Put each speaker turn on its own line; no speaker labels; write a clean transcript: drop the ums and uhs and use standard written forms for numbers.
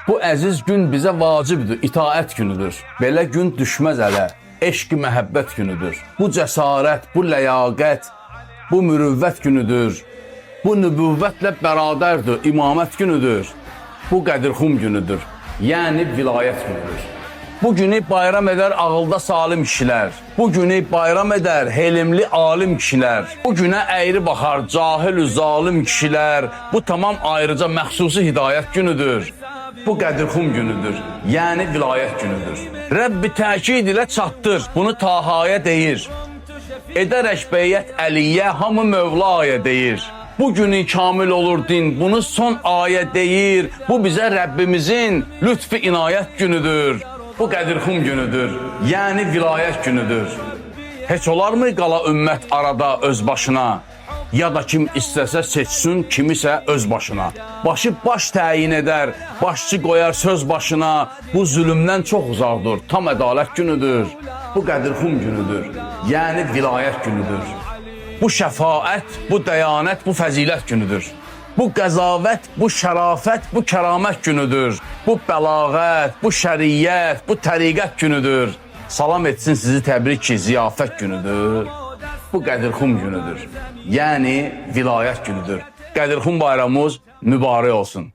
Bu əziz gün bizə vacibdir, itaət günüdür. Belə gün düşməz ələ, eşq-i məhəbbət günüdür. Bu cəsarət, bu ləyaqət, bu mürüvvət günüdür. Bu nübüvvətlə bərabərdir, imamət günüdür. Bu qədirxum günüdür, yəni vilayət günüdür. Bu günü bayram edər ağılda salim kişilər. Bu günü bayram edər helimli alim kişilər. Bu günə əyri baxar cahil-ü zalim kişilər. Bu tamam ayrıca məxsusi hidayət günüdür. Bu qədirxum günüdür, yəni vilayət günüdür. Rəbbi təkid ilə çatdır, bunu Tahaya deyir. Edərək beyyət Əliyyə, hamı Mövlaya deyir. Bu günü kamil olur din, bunu son ayə deyir. Bu bizə Rəbbimizin lütfi inayət günüdür. Bu qədirxum günüdür, yəni vilayət günüdür. Heç olarmı qala ümmət arada öz başına? Ya da kim istəsə seçsin kimisə öz başına. Başı baş təyin edər, başçı qoyar söz başına. Bu zülümdən çox uzaqdır, tam ədalət günüdür. Bu qədirxum günüdür, yəni vilayət günüdür. Bu şəfaət, bu dəyanət, bu fəzilət günüdür. Bu qəzavət, bu şərafət, bu kəramət günüdür. Bu bəlağət, bu şəriyyət, bu təriqət günüdür. Salam etsin sizi təbrik ki, ziyafət günüdür. Bu qədirxum günüdür, yəni vilayət günüdür. Qədirxum bayramımız mübarək olsun.